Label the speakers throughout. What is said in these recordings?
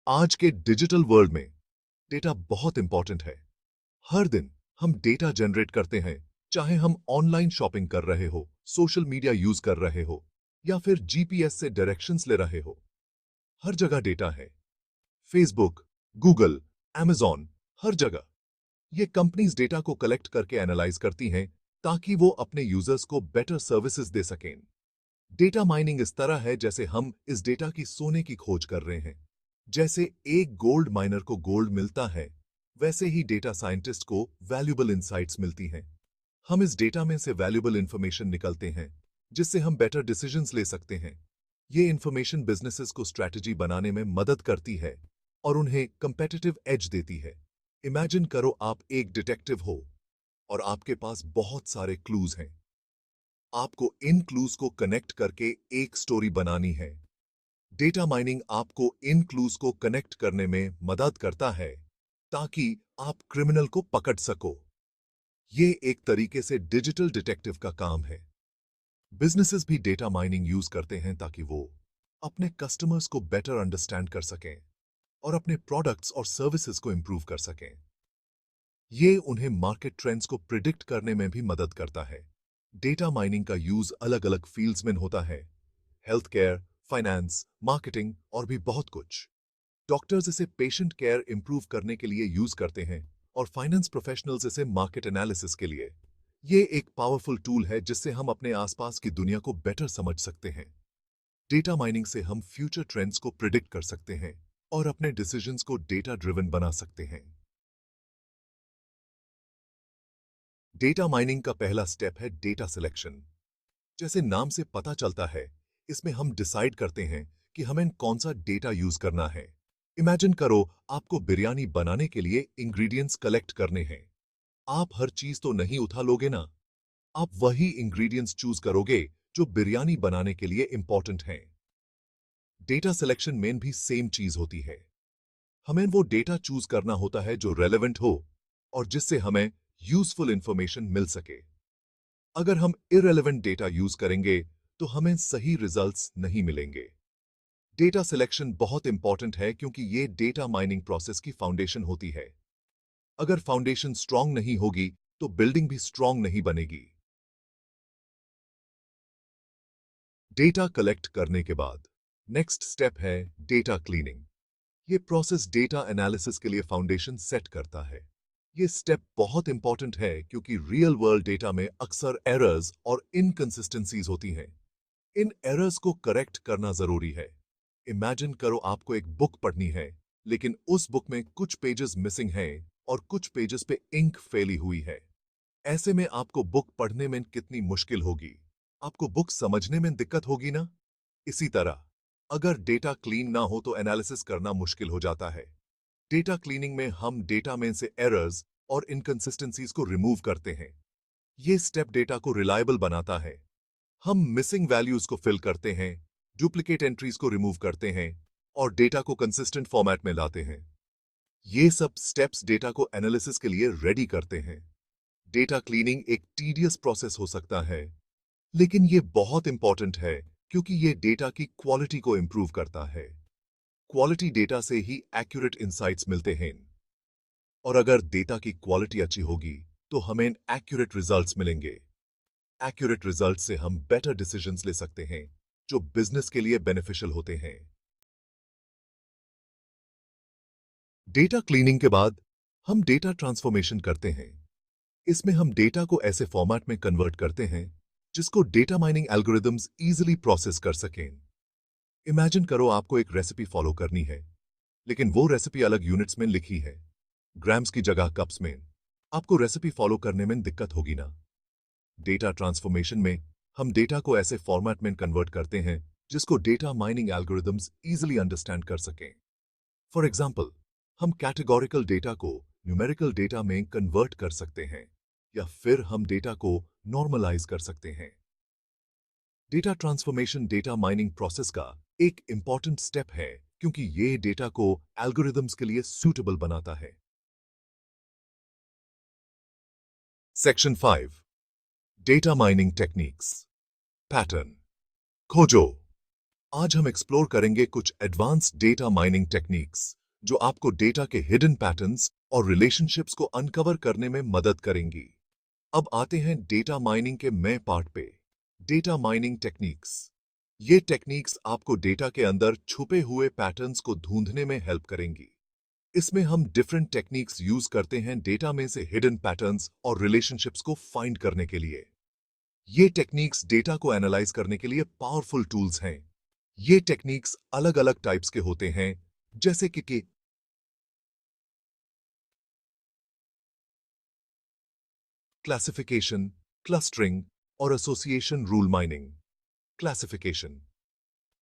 Speaker 1: आज के digital world में डेटा बहुत इंपॉर्टेंट है। हर दिन हम डेटा जनरेट करते हैं, चाहे हम ऑनलाइन शॉपिंग कर रहे हो, सोशल मीडिया यूज कर रहे हो या फिर जीपीएस से डायरेक्शंस ले रहे हो। हर जगह डेटा है। फेसबुक, गूगल, Amazon, हर जगह ये कंपनीज डेटा को कलेक्ट करके एनालाइज करती हैं ताकि वो अपने यूजर्स को बेटर सर्विसेज दे सकें। डेटा माइनिंग इस तरह है जैसे हम इस डेटा की सोने की खोज कर रहे हैं। जैसे एक गोल्ड माइनर को गोल्ड मिलता है, वैसे ही डेटा साइंटिस्ट को वैल्यूएबल इंसाइट्स मिलती हैं। हम इस डेटा में से वैल्यूएबल इंफॉर्मेशन निकलते हैं, जिससे हम बेटर डिसीजंस ले सकते हैं। ये इंफॉर्मेशन बिजनेसेस को स्ट्रैटेजी बनाने में मदद करती है और उन्हें कंपेटिटिव एज देती है। इमेजिन करो आप एक डिटेक्टिव हो और आपके पास बहुत सारे क्लूज हैं। आपको इन क्लूज को कनेक्ट करके एक स्टोरी बनानी है। डेटा माइनिंग आपको इन क्लूज को कनेक्ट करने में मदद करता है ताकि आप क्रिमिनल को पकड़ सको। ये एक तरीके से डिजिटल डिटेक्टिव का काम है। बिजनेसेस भी डेटा माइनिंग यूज करते हैं ताकि वो अपने कस्टमर्स को बेटर अंडरस्टैंड कर सकें और अपने प्रोडक्ट्स और सर्विसेज को इंप्रूव कर सकें। ये उन्हें मार्केट ट्रेंड्स को प्रिडिक्ट करने में भी मदद करता है। डेटा माइनिंग का यूज अलग अलग फील्ड्स में होता है। हेल्थ केयर, फाइनेंस, मार्केटिंग और भी बहुत कुछ। डॉक्टर्स इसे पेशेंट केयर इंप्रूव करने के लिए यूज करते हैं और फाइनेंस प्रोफेशनल्स इसे मार्केट एनालिसिस के लिए। ये एक पावरफुल टूल है जिससे हम अपने आसपास की दुनिया को बेटर समझ सकते हैं। डेटा माइनिंग से हम फ्यूचर ट्रेंड्स को प्रिडिक्ट कर सकते हैं और अपने डिसीजंस को डेटा ड्रिवन बना सकते हैं। डेटा माइनिंग का पहला स्टेप है डेटा सिलेक्शन। जैसे नाम से पता चलता है, इसमें हम डिसाइड करते हैं कि हमें कौन सा डेटा यूज करना है। इमेजिन करो आपको बिरयानी बनाने के लिए इंग्रेडिएंट्स कलेक्ट करने हैं। आप हर चीज तो नहीं उठा लोगे ना। आप वही इंग्रेडिएंट्स चूज करोगे जो बिरयानी बनाने के लिए इंपॉर्टेंट हैं। डेटा सिलेक्शन में भी सेम चीज होती है। हमें वो डेटा चूज करना होता है जो रेलेवेंट हो और जिससे हमें यूजफुल इंफॉर्मेशन मिल सके। अगर हम इररेलेवेंट डेटा यूज करेंगे तो हमें सही रिजल्ट्स नहीं मिलेंगे। डेटा सिलेक्शन बहुत इंपॉर्टेंट है क्योंकि ये डेटा माइनिंग प्रोसेस की फाउंडेशन होती है। अगर फाउंडेशन स्ट्रांग नहीं होगी तो बिल्डिंग भी स्ट्रांग नहीं बनेगी। डेटा कलेक्ट करने के बाद नेक्स्ट स्टेप है डेटा क्लीनिंग। ये प्रोसेस डेटा एनालिसिस के लिए फाउंडेशन सेट करता है। ये स्टेप बहुत इंपॉर्टेंट है क्योंकि रियल वर्ल्ड डेटा में अक्सर एरर्स और इनकंसिस्टेंसीज होती हैं। इन एरर्स को करेक्ट करना जरूरी है। इमेजिन करो आपको एक बुक पढ़नी है, लेकिन उस बुक में कुछ पेजेस मिसिंग हैं और कुछ पेजेस पे इंक फैली हुई है। ऐसे में आपको बुक पढ़ने में कितनी मुश्किल होगी। आपको बुक समझने में दिक्कत होगी ना। इसी तरह अगर डेटा क्लीन ना हो तो एनालिसिस करना मुश्किल हो जाता है। डेटा क्लीनिंग में हम डेटा में से एरर्स और इनकंसिस्टेंसीज को रिमूव करते हैं। ये स्टेप डेटा को रिलायबल बनाता है। हम मिसिंग वैल्यूज को फिल करते हैं, डुप्लीकेट एंट्रीज को रिमूव करते हैं और डेटा को कंसिस्टेंट फॉर्मेट में लाते हैं। ये सब स्टेप्स डेटा को एनालिसिस के लिए रेडी करते हैं। डेटा क्लीनिंग एक टीडियस प्रोसेस हो सकता है, लेकिन ये बहुत इंपॉर्टेंट है क्योंकि ये डेटा की क्वालिटी को इंप्रूव करता है। क्वालिटी डेटा से ही एक्यूरेट इंसाइट्स मिलते हैं और अगर डेटा की क्वालिटी अच्छी होगी तो हमें एक्यूरेट रिजल्ट्स मिलेंगे। एक्यूरेट रिजल्ट से हम बेटर डिसीजंस ले सकते हैं जो बिजनेस के लिए बेनिफिशियल होते हैं। डेटा क्लीनिंग के बाद हम डेटा ट्रांसफॉर्मेशन करते हैं। इसमें हम डेटा को ऐसे फॉर्मेट में कन्वर्ट करते हैं जिसको data mining algorithms easily process कर सकें। इमेजिन करो आपको एक रेसिपी फॉलो करनी है, लेकिन वो रेसिपी अलग यूनिट्स में लिखी है, ग्राम्स की जगह कप्स में। आपको रेसिपी फॉलो करने में दिक्कत होगी ना। डेटा ट्रांसफॉर्मेशन में हम डेटा को ऐसे फॉर्मेट में कन्वर्ट करते हैं जिसको data mining algorithms easily understand कर सकें। फॉर एग्जांपल, हम कैटेगोरिकल डेटा को न्यूमेरिकल डेटा में कन्वर्ट कर सकते हैं या फिर हम डेटा को नॉर्मलाइज कर सकते हैं। Data transformation data mining process का एक इंपॉर्टेंट स्टेप है क्योंकि ये डेटा को एल्गोरिदम्स के लिए सूटेबल बनाता है। Section 5, data mining techniques. Pattern खोजो। आज हम एक्सप्लोर करेंगे कुछ एडवांस्ड डेटा माइनिंग टेक्निक्स जो आपको डेटा के हिडन पैटर्न्स और रिलेशनशिप्स को अनकवर करने में मदद करेंगी। अब आते हैं डेटा माइनिंग के मेन पार्ट पे। Data mining techniques. ये टेक्निक्स आपको डेटा के अंदर छुपे हुए पैटर्न्स को ढूंढने में हेल्प करेंगी। इसमें हम डिफरेंट टेक्निक्स यूज करते हैं डेटा में से हिडन पैटर्न्स और रिलेशनशिप्स को फाइंड करने के लिए। ये टेक्निक्स डेटा को एनालाइज करने के लिए पावरफुल टूल्स हैं। ये टेक्निक्स अलग अलग टाइप्स के होते हैं, जैसे कि क्लासिफिकेशन, क्लस्टरिंग और एसोसिएशन रूल माइनिंग। क्लासिफिकेशन।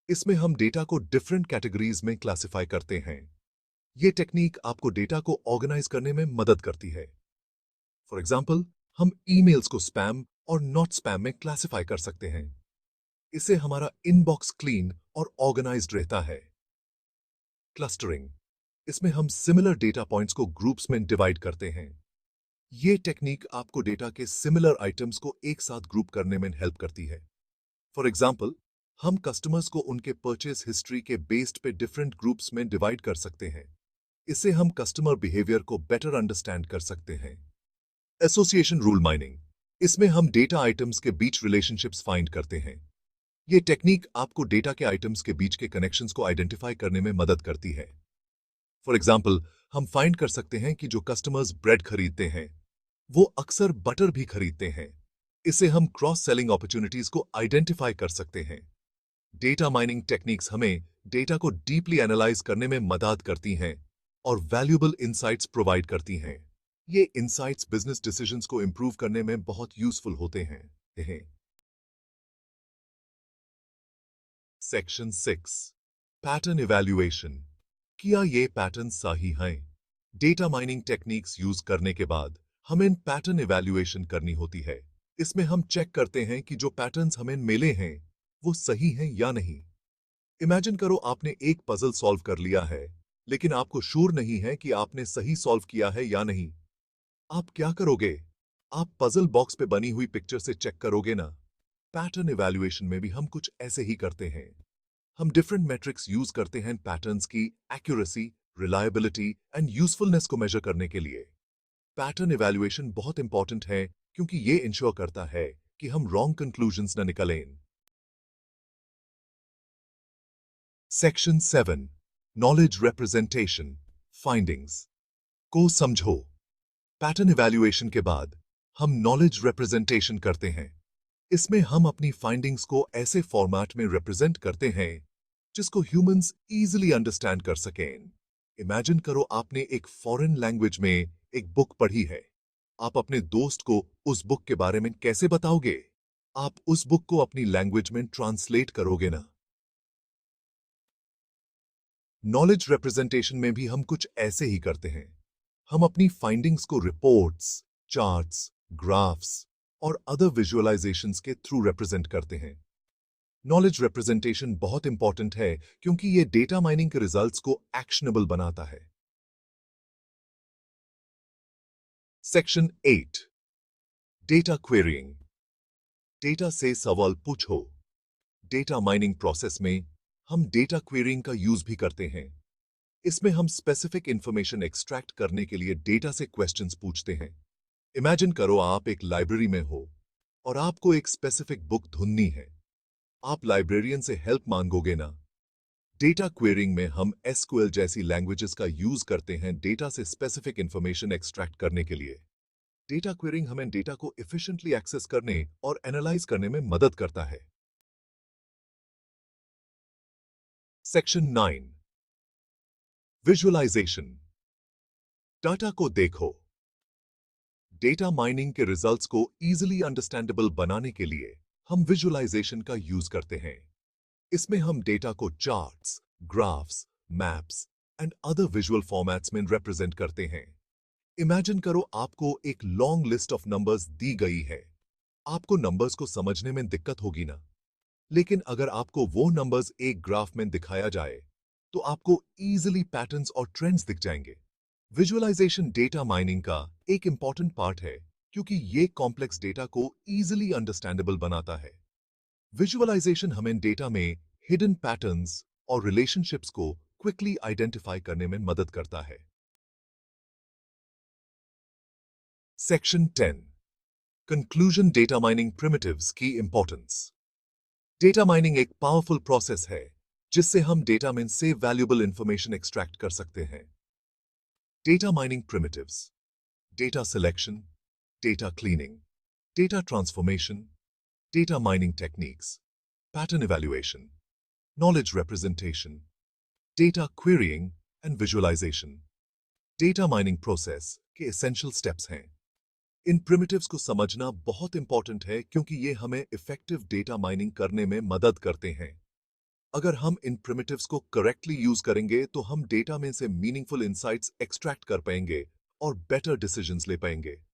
Speaker 1: इसमें हम डेटा को डिफरेंट कैटेगरीज में क्लासिफाई करते हैं। ये टेक्निक आपको डेटा को ऑर्गेनाइज करने में मदद करती है। फॉर एग्जाम्पल, हम ईमेल्स को स्पैम और नॉट स्पैम में क्लासिफाई कर सकते हैं। इससे हमारा इनबॉक्स क्लीन और ऑर्गेनाइज्ड रहता है। क्लस्टरिंग। इसमें हम सिमिलर डेटा पॉइंट्स को ग्रुप्स में डिवाइड करते हैं। ये टेक्निक आपको डेटा के सिमिलर आइटम्स को एक साथ ग्रुप करने में हेल्प करती है। फॉर एग्जाम्पल, हम कस्टमर्स को उनके परचेस हिस्ट्री के बेस्ड पे डिफरेंट ग्रुप्स में डिवाइड कर सकते हैं। इससे हम कस्टमर बिहेवियर को बेटर अंडरस्टैंड कर सकते हैं। Association rule mining. इसमें हम डेटा आइटम्स के बीच रिलेशनशिप्स फाइंड करते हैं। ये टेक्निक आपको डेटा के आइटम्स के बीच के कनेक्शंस को आइडेंटिफाई करने में मदद करती है। फॉर एग्जाम्पल, हम फाइंड कर सकते हैं कि जो कस्टमर्स ब्रेड खरीदते हैं वो अक्सर बटर भी खरीदते हैं। इससे हम क्रॉस सेलिंग अपॉर्चुनिटीज को आइडेंटिफाई कर सकते हैं। डेटा माइनिंग टेक्निक्स हमें डेटा को डीपली एनालाइज करने में मदद करती हैं और वैल्यूएबल इंसाइट्स प्रोवाइड करती हैं। ये इंसाइट्स बिजनेस डिसीजंस को इंप्रूव करने में बहुत यूजफुल होते हैं। Section 6, pattern evaluation. क्या ये पैटर्न सही हैं? डेटा माइनिंग टेक्निक्स यूज करने के बाद हमें पैटर्न इवैल्यूएशन करनी होती है। इसमें हम चेक करते हैं कि जो पैटर्न्स हमें मिले हैं वो सही हैं या नहीं। इमेजिन करो आपने एक पजल सॉल्व कर लिया है, लेकिन आपको श्योर नहीं है कि आपने सही सॉल्व किया है या नहीं। आप क्या करोगे? आप पजल बॉक्स पे बनी हुई पिक्चर से चेक करोगे ना? पैटर्न इवैल्यूएशन में भी हम कुछ ऐसे ही करते हैं। हम डिफरेंट मेट्रिक्स यूज करते हैं पैटर्न्स की एक्यूरेसी, रिलायबिलिटी एंड यूजफुलनेस को मेजर करने के लिए। पैटर्न इवैल्यूएशन बहुत इंपॉर्टेंट है क्योंकि ये इंश्योर करता है कि हम रॉन्ग कंक्लूजन्स न निकलें। सेक्शन 7, नॉलेज रिप्रेजेंटेशन, फाइंडिंग्स को समझो। पैटर्न इवैल्यूएशन के बाद हम नॉलेज रिप्रेजेंटेशन करते हैं। इसमें हम अपनी फाइंडिंग्स को ऐसे फॉर्मेट में रिप्रेजेंट करते हैं जिसको ह्यूमंस इजीली अंडरस्टैंड कर सकें। इमेजिन करो आपने एक फॉरेन लैंग्वेज में एक बुक पढ़ी है। आप अपने दोस्त को उस बुक के बारे में कैसे बताओगे? आप उस बुक को अपनी लैंग्वेज में ट्रांसलेट करोगे ना? नॉलेज रिप्रेजेंटेशन में भी हम कुछ ऐसे ही करते हैं। हम अपनी फाइंडिंग्स को रिपोर्ट्स, चार्ट्स, ग्राफ्स और अदर विजुअलाइजेशंस के थ्रू रिप्रेजेंट करते हैं। नॉलेज रिप्रेजेंटेशन बहुत इंपॉर्टेंट है क्योंकि ये डेटा माइनिंग के रिजल्ट्स को एक्शनेबल बनाता है। Section 8, data क्वेरीइंग। डेटा से सवाल पूछो। डेटा माइनिंग प्रोसेस में हम डेटा क्वेरीइंग का यूज भी करते हैं। इसमें हम स्पेसिफिक इंफॉर्मेशन एक्सट्रैक्ट करने के लिए डेटा से क्वेश्चंस पूछते हैं। इमेजिन करो आप एक लाइब्रेरी में हो और आपको एक स्पेसिफिक बुक ढूंढनी है। आप लाइब्रेरियन से हेल्प मांगोगे ना? डेटा क्वेरीइंग में हम एसक्यूएल जैसी लैंग्वेजेस का यूज करते हैं डेटा से स्पेसिफिक इंफॉर्मेशन एक्सट्रैक्ट करने के लिए। डेटा क्वेरीइंग हमें डेटा को एफिशिएंटली एक्सेस करने और एनालाइज करने में मदद करता है। Section 9, visualisation. डाटा को देखो। डेटा माइनिंग के रिजल्ट्स को इजीली अंडरस्टैंडेबल बनाने के लिए हम विजुअलाइजेशन का यूज करते हैं। इसमें हम डेटा को charts, graphs, maps and other visual formats में रिप्रेजेंट करते हैं। इमेजिन करो आपको एक लॉन्ग लिस्ट ऑफ नंबर्स दी गई है। आपको नंबर्स को समझने में दिक्कत होगी ना? लेकिन अगर आपको वो नंबर्स एक ग्राफ में दिखाया जाए तो आपको इजीली पैटर्न्स और ट्रेंड्स दिख जाएंगे। विजुअलाइजेशन डेटा माइनिंग का एक इंपॉर्टेंट पार्ट है क्योंकि ये कॉम्प्लेक्स डेटा को इजीली अंडरस्टैंडेबल बनाता है। विजुअलाइजेशन हमें डेटा में हिडन पैटर्न्स और रिलेशनशिप्स को क्विकली आइडेंटिफाई करने में मदद करता है। Section 10 conclusion data mining primitives की इंपॉर्टेंस। डेटा माइनिंग एक पावरफुल प्रोसेस है जिससे हम डेटा में से वैल्यूएबल इंफॉर्मेशन एक्सट्रैक्ट कर सकते हैं। Data mining primitives: data selection, data cleaning, data transformation, data mining techniques, pattern evaluation, knowledge representation, data querying and visualization, data mining process के essential steps हैं। इन primitives को समझना बहुत important है क्योंकि ये हमें effective data mining करने में मदद करते हैं। अगर हम इन primitives को correctly use करेंगे तो हम data में से meaningful insights extract कर पाएंगे और better decisions ले पाएंगे।